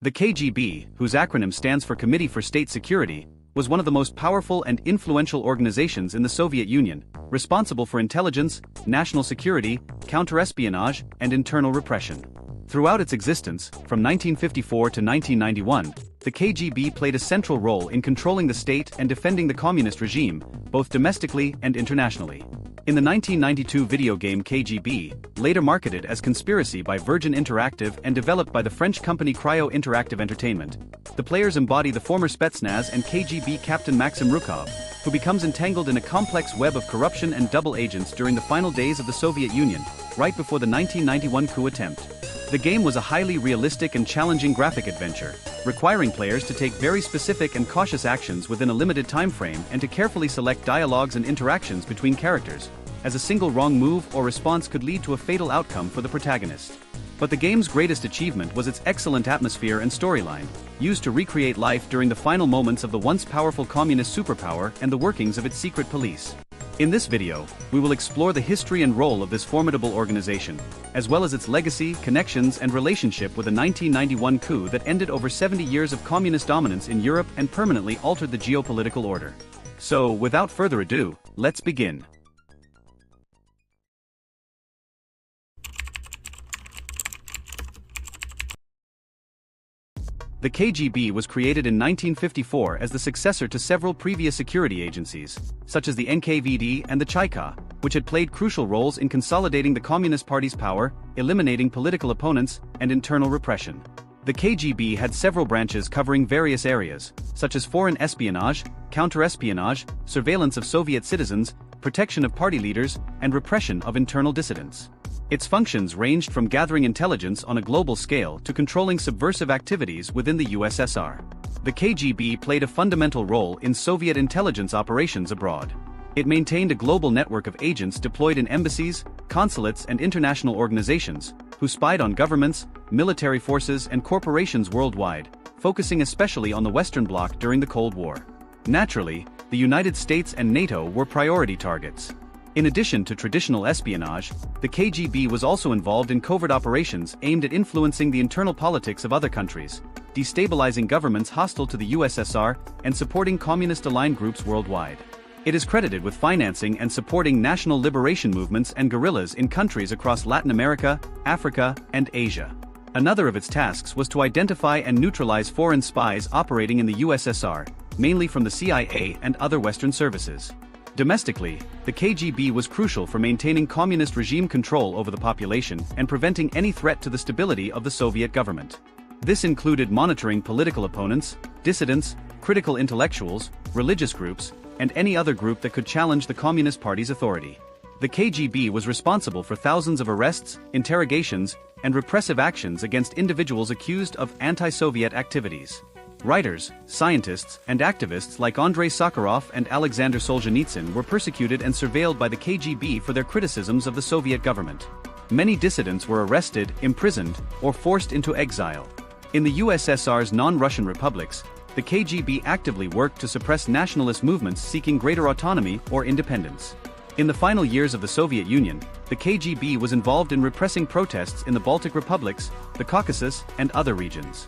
The KGB, whose acronym stands for Committee for State Security, was one of the most powerful and influential organizations in the Soviet Union, responsible for intelligence, national security, counterespionage, and internal repression. Throughout its existence, from 1954 to 1991, the KGB played a central role in controlling the state and defending the communist regime, both domestically and internationally. In the 1992 video game KGB, later marketed as Conspiracy by Virgin Interactive and developed by the French company Cryo Interactive Entertainment, the players embody the former Spetsnaz and KGB captain Maksim Rukov, who becomes entangled in a complex web of corruption and double agents during the final days of the Soviet Union, right before the 1991 coup attempt. The game was a highly realistic and challenging graphic adventure, requiring players to take very specific and cautious actions within a limited time frame and to carefully select dialogues and interactions between characters, as a single wrong move or response could lead to a fatal outcome for the protagonist. But the game's greatest achievement was its excellent atmosphere and storyline, used to recreate life during the final moments of the once powerful communist superpower and the workings of its secret police. In this video, we will explore the history and role of this formidable organization, as well as its legacy, connections, and relationship with the 1991 coup that ended over 70 years of communist dominance in Europe and permanently altered the geopolitical order. So, without further ado, let's begin. The KGB was created in 1954 as the successor to several previous security agencies, such as the NKVD and the Cheka, which had played crucial roles in consolidating the Communist Party's power, eliminating political opponents, and internal repression. The KGB had several branches covering various areas, such as foreign espionage, counterespionage, surveillance of Soviet citizens, protection of party leaders, and repression of internal dissidents. Its functions ranged from gathering intelligence on a global scale to controlling subversive activities within the USSR. The KGB played a fundamental role in Soviet intelligence operations abroad. It maintained a global network of agents deployed in embassies, consulates, and international organizations, who spied on governments, military forces, and corporations worldwide, focusing especially on the Western Bloc during the Cold War. Naturally, the United States and NATO were priority targets. In addition to traditional espionage, the KGB was also involved in covert operations aimed at influencing the internal politics of other countries, destabilizing governments hostile to the USSR, and supporting communist-aligned groups worldwide. It is credited with financing and supporting national liberation movements and guerrillas in countries across Latin America, Africa, and Asia. Another of its tasks was to identify and neutralize foreign spies operating in the USSR, mainly from the CIA and other Western services. Domestically, the KGB was crucial for maintaining communist regime control over the population and preventing any threat to the stability of the Soviet government. This included monitoring political opponents, dissidents, critical intellectuals, religious groups, and any other group that could challenge the Communist Party's authority. The KGB was responsible for thousands of arrests, interrogations, and repressive actions against individuals accused of anti-Soviet activities. Writers, scientists, and activists like Andrei Sakharov and Alexander Solzhenitsyn were persecuted and surveilled by the KGB for their criticisms of the Soviet government. Many dissidents were arrested, imprisoned, or forced into exile. In the USSR's non-Russian republics, the KGB actively worked to suppress nationalist movements seeking greater autonomy or independence. In the final years of the Soviet Union, the KGB was involved in repressing protests in the Baltic republics, the Caucasus, and other regions.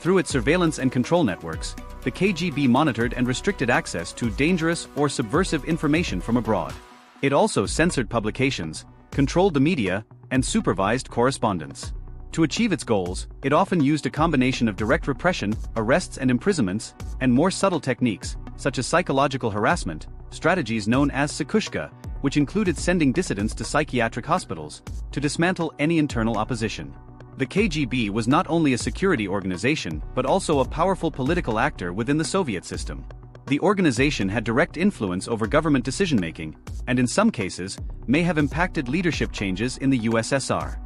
Through its surveillance and control networks, the KGB monitored and restricted access to dangerous or subversive information from abroad. It also censored publications, controlled the media, and supervised correspondence. To achieve its goals, it often used a combination of direct repression, arrests and imprisonments, and more subtle techniques, such as psychological harassment, strategies known as psikhushka, which included sending dissidents to psychiatric hospitals, to dismantle any internal opposition. The KGB was not only a security organization but also a powerful political actor within the Soviet system. The organization had direct influence over government decision-making, and in some cases, may have impacted leadership changes in the USSR.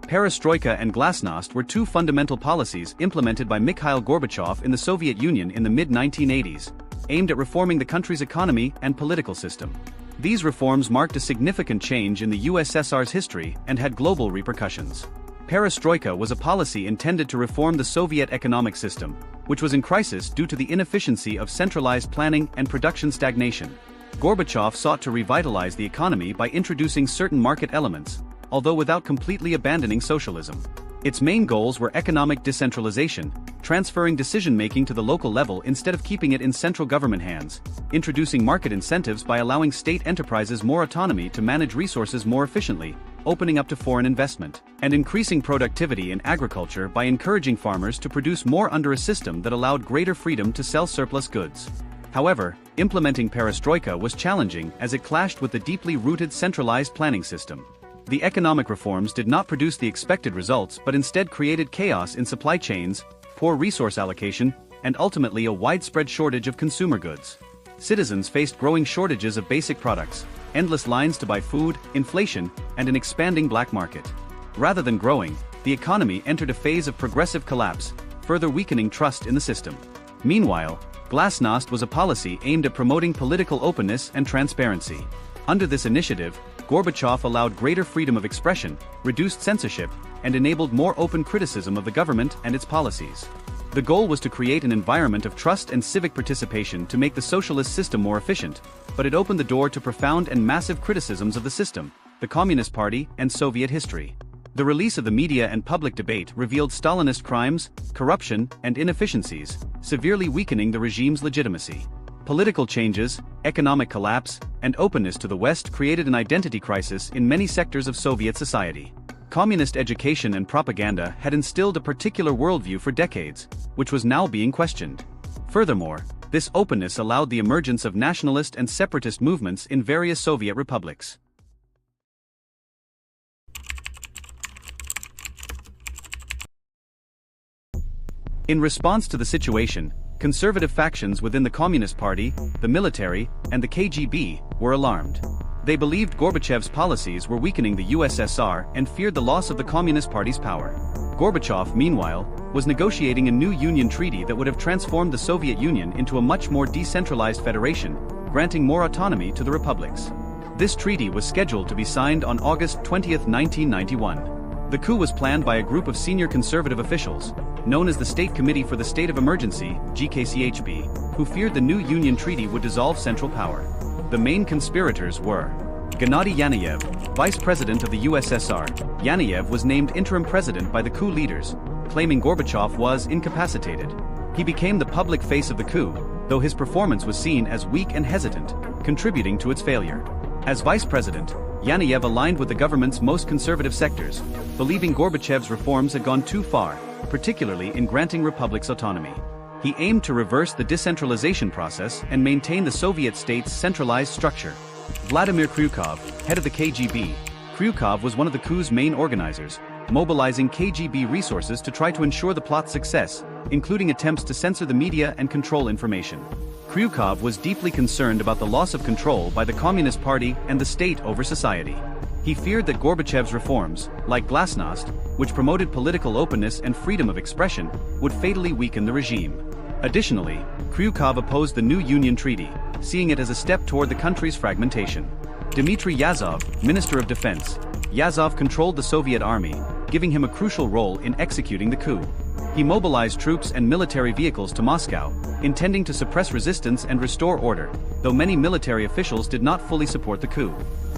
Perestroika and glasnost were two fundamental policies implemented by Mikhail Gorbachev in the Soviet Union in the mid-1980s, aimed at reforming the country's economy and political system. These reforms marked a significant change in the USSR's history and had global repercussions. Perestroika was a policy intended to reform the Soviet economic system, which was in crisis due to the inefficiency of centralized planning and production stagnation. Gorbachev sought to revitalize the economy by introducing certain market elements, although without completely abandoning socialism. Its main goals were economic decentralization, transferring decision-making to the local level instead of keeping it in central government hands, introducing market incentives by allowing state enterprises more autonomy to manage resources more efficiently, opening up to foreign investment, and increasing productivity in agriculture by encouraging farmers to produce more under a system that allowed greater freedom to sell surplus goods. However, implementing perestroika was challenging as it clashed with the deeply rooted centralized planning system. The economic reforms did not produce the expected results but instead created chaos in supply chains, poor resource allocation, and ultimately a widespread shortage of consumer goods. Citizens faced growing shortages of basic products, endless lines to buy food, inflation, and an expanding black market. Rather than growing, the economy entered a phase of progressive collapse, further weakening trust in the system. Meanwhile, Glasnost was a policy aimed at promoting political openness and transparency. Under this initiative, Gorbachev allowed greater freedom of expression, reduced censorship, and enabled more open criticism of the government and its policies. The goal was to create an environment of trust and civic participation to make the socialist system more efficient, but it opened the door to profound and massive criticisms of the system, the Communist Party, and Soviet history. The release of the media and public debate revealed Stalinist crimes, corruption, and inefficiencies, severely weakening the regime's legitimacy. Political changes, economic collapse, and openness to the West created an identity crisis in many sectors of Soviet society. Communist education and propaganda had instilled a particular worldview for decades, which was now being questioned. Furthermore, this openness allowed the emergence of nationalist and separatist movements in various Soviet republics. In response to the situation, conservative factions within the Communist Party, the military, and the KGB were alarmed. They believed Gorbachev's policies were weakening the USSR and feared the loss of the Communist Party's power. Gorbachev, meanwhile, was negotiating a new Union treaty that would have transformed the Soviet Union into a much more decentralized federation, granting more autonomy to the republics. This treaty was scheduled to be signed on August 20, 1991. The coup was planned by a group of senior conservative officials, known as the State Committee for the State of Emergency, GKCHB, who feared the new Union treaty would dissolve central power. The main conspirators were Gennady Yanayev, vice president of the USSR. Yanayev was named interim president by the coup leaders, claiming Gorbachev was incapacitated. He became the public face of the coup, though his performance was seen as weak and hesitant, contributing to its failure. As vice president, Yanayev aligned with the government's most conservative sectors, believing Gorbachev's reforms had gone too far, particularly in granting republics autonomy. He aimed to reverse the decentralization process and maintain the Soviet state's centralized structure. Vladimir Krukov, head of the KGB. Krukov was one of the coup's main organizers, mobilizing KGB resources to try to ensure the plot's success, including attempts to censor the media and control information. Krukov was deeply concerned about the loss of control by the Communist Party and the state over society. He feared that Gorbachev's reforms, like Glasnost, which promoted political openness and freedom of expression, would fatally weaken the regime. Additionally, Krukov opposed the new Union Treaty, seeing it as a step toward the country's fragmentation. Dmitry Yazov, Minister of Defense. Yazov controlled the Soviet army, giving him a crucial role in executing the coup. He mobilized troops and military vehicles to Moscow, intending to suppress resistance and restore order, though many military officials did not fully support the coup.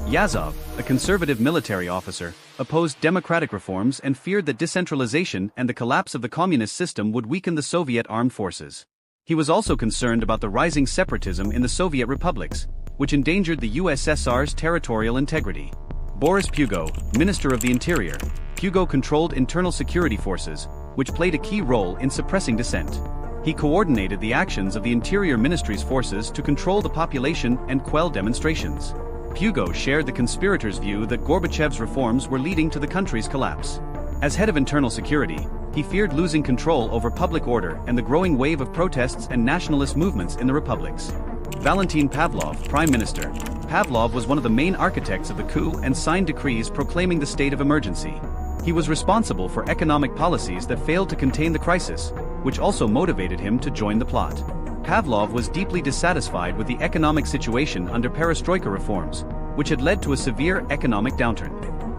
Yazov, a conservative military officer, opposed democratic reforms and feared that decentralization and the collapse of the communist system would weaken the Soviet armed forces. He was also concerned about the rising separatism in the Soviet republics, which endangered the USSR's territorial integrity. Boris Pugo, Minister of the Interior. Pugo controlled internal security forces, which played a key role in suppressing dissent. He coordinated the actions of the Interior Ministry's forces to control the population and quell demonstrations. Pugo shared the conspirators' view that Gorbachev's reforms were leading to the country's collapse. As head of internal security, he feared losing control over public order and the growing wave of protests and nationalist movements in the republics. Valentin Pavlov, Prime Minister. Pavlov was one of the main architects of the coup and signed decrees proclaiming the state of emergency. He was responsible for economic policies that failed to contain the crisis, which also motivated him to join the plot. Pavlov was deeply dissatisfied with the economic situation under perestroika reforms, which had led to a severe economic downturn.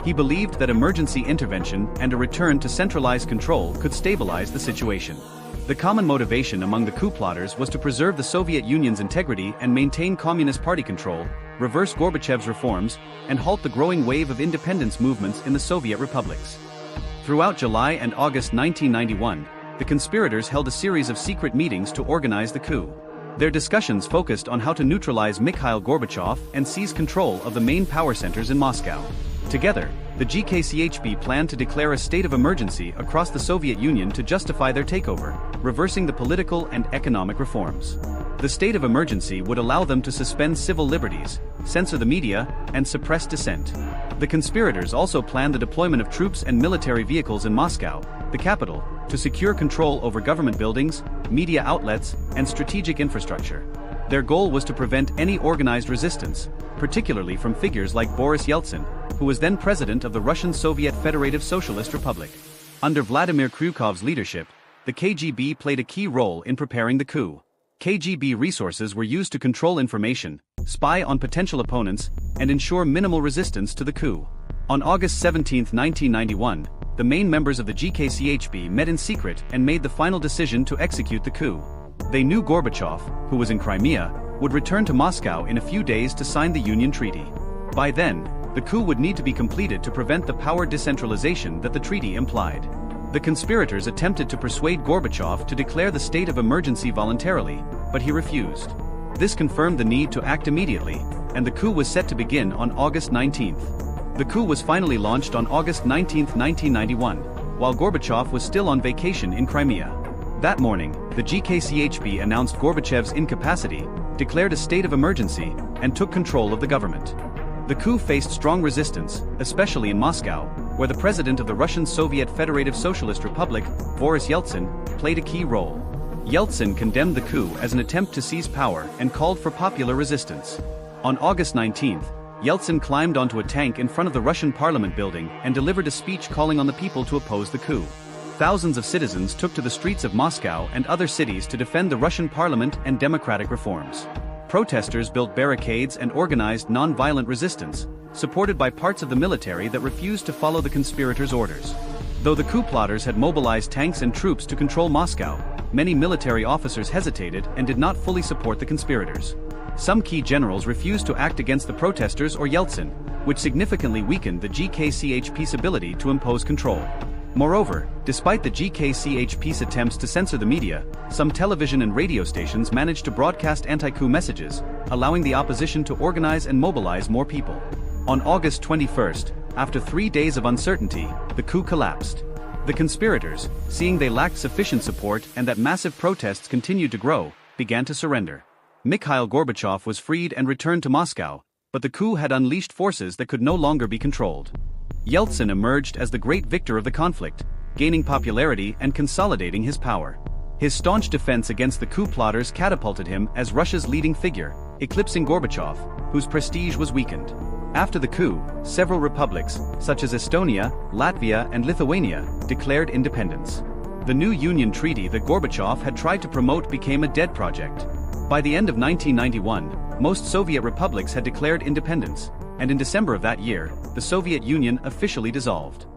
He believed that emergency intervention and a return to centralized control could stabilize the situation. The common motivation among the coup plotters was to preserve the Soviet Union's integrity and maintain Communist Party control, reverse Gorbachev's reforms, and halt the growing wave of independence movements in the Soviet republics. Throughout July and August 1991, the conspirators held a series of secret meetings to organize the coup. Their discussions focused on how to neutralize Mikhail Gorbachev and seize control of the main power centers in Moscow. Together, the GKCHB planned to declare a state of emergency across the Soviet Union to justify their takeover, reversing the political and economic reforms. The state of emergency would allow them to suspend civil liberties, censor the media, and suppress dissent. The conspirators also planned the deployment of troops and military vehicles in Moscow, the capital, to secure control over government buildings, media outlets, and strategic infrastructure. Their goal was to prevent any organized resistance, particularly from figures like Boris Yeltsin, who was then president of the Russian Soviet Federative Socialist Republic. Under Vladimir Kryukov's leadership, the KGB played a key role in preparing the coup. KGB resources were used to control information, spy on potential opponents, and ensure minimal resistance to the coup. On August 17, 1991, the main members of the GKCHB met in secret and made the final decision to execute the coup. They knew Gorbachev, who was in Crimea, would return to Moscow in a few days to sign the Union Treaty. By then, the coup would need to be completed to prevent the power decentralization that the treaty implied. The conspirators attempted to persuade Gorbachev to declare the state of emergency voluntarily, but he refused. This confirmed the need to act immediately, and the coup was set to begin on August 19. The coup was finally launched on August 19, 1991, while Gorbachev was still on vacation in Crimea. That morning, the GKCHB announced Gorbachev's incapacity, declared a state of emergency, and took control of the government. The coup faced strong resistance, especially in Moscow, where the president of the Russian Soviet Federative Socialist Republic, Boris Yeltsin, played a key role. Yeltsin condemned the coup as an attempt to seize power and called for popular resistance. On August 19, Yeltsin climbed onto a tank in front of the Russian parliament building and delivered a speech calling on the people to oppose the coup. Thousands of citizens took to the streets of Moscow and other cities to defend the Russian parliament and democratic reforms. Protesters built barricades and organized non-violent resistance, supported by parts of the military that refused to follow the conspirators' orders. Though the coup plotters had mobilized tanks and troops to control Moscow, many military officers hesitated and did not fully support the conspirators. Some key generals refused to act against the protesters or Yeltsin, which significantly weakened the GKCHP's ability to impose control. Moreover, despite the GKCHP's attempts to censor the media, some television and radio stations managed to broadcast anti-coup messages, allowing the opposition to organize and mobilize more people. On August 21, after 3 days of uncertainty, the coup collapsed. The conspirators, seeing they lacked sufficient support and that massive protests continued to grow, began to surrender. Mikhail Gorbachev was freed and returned to Moscow, but the coup had unleashed forces that could no longer be controlled. Yeltsin emerged as the great victor of the conflict, gaining popularity and consolidating his power. His staunch defense against the coup plotters catapulted him as Russia's leading figure, eclipsing Gorbachev, whose prestige was weakened. After the coup, several republics, such as Estonia, Latvia, and Lithuania, declared independence. The new Union Treaty that Gorbachev had tried to promote became a dead project. By the end of 1991, most Soviet republics had declared independence, and in December of that year, the Soviet Union officially dissolved.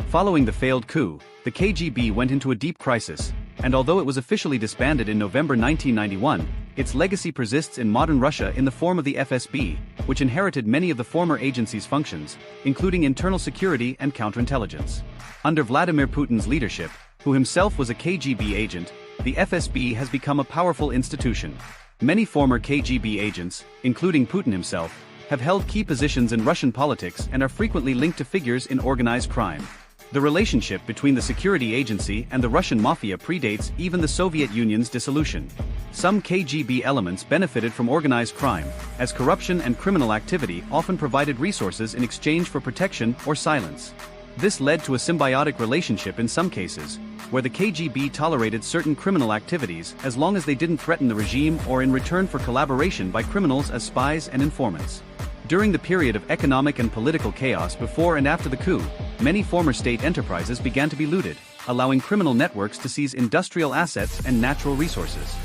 Following the failed coup, the KGB went into a deep crisis, and although it was officially disbanded in November 1991, its legacy persists in modern Russia in the form of the FSB, which inherited many of the former agency's functions, including internal security and counterintelligence. Under Vladimir Putin's leadership, who himself was a KGB agent, the FSB has become a powerful institution. Many former KGB agents, including Putin himself, have held key positions in Russian politics and are frequently linked to figures in organized crime. The relationship between the security agency and the Russian mafia predates even the Soviet Union's dissolution. Some KGB elements benefited from organized crime, as corruption and criminal activity often provided resources in exchange for protection or silence. This led to a symbiotic relationship in some cases, where the KGB tolerated certain criminal activities as long as they didn't threaten the regime or in return for collaboration by criminals as spies and informants. During the period of economic and political chaos before and after the coup, many former state enterprises began to be looted, allowing criminal networks to seize industrial assets and natural resources.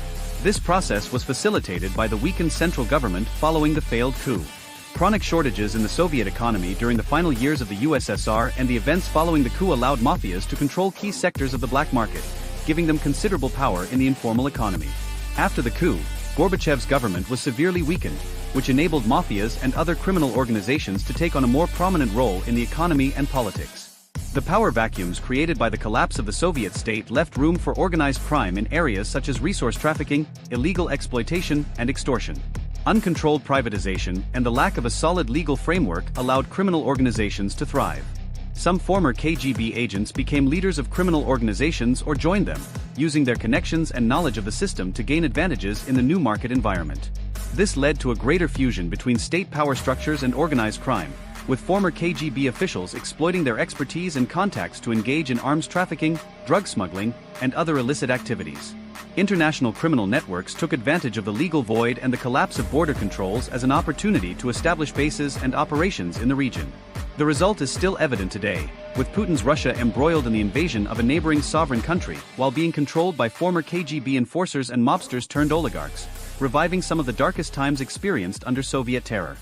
This process was facilitated by the weakened central government following the failed coup. Chronic shortages in the Soviet economy during the final years of the USSR and the events following the coup allowed mafias to control key sectors of the black market, giving them considerable power in the informal economy. After the coup, Gorbachev's government was severely weakened, which enabled mafias and other criminal organizations to take on a more prominent role in the economy and politics. The power vacuums created by the collapse of the Soviet state left room for organized crime in areas such as resource trafficking, illegal exploitation, and extortion. Uncontrolled privatization and the lack of a solid legal framework allowed criminal organizations to thrive. Some former KGB agents became leaders of criminal organizations or joined them, using their connections and knowledge of the system to gain advantages in the new market environment. This led to a greater fusion between state power structures and organized crime, with former KGB officials exploiting their expertise and contacts to engage in arms trafficking, drug smuggling, and other illicit activities. International criminal networks took advantage of the legal void and the collapse of border controls as an opportunity to establish bases and operations in the region. The result is still evident today, with Putin's Russia embroiled in the invasion of a neighboring sovereign country while being controlled by former KGB enforcers and mobsters turned oligarchs, reviving some of the darkest times experienced under Soviet terror.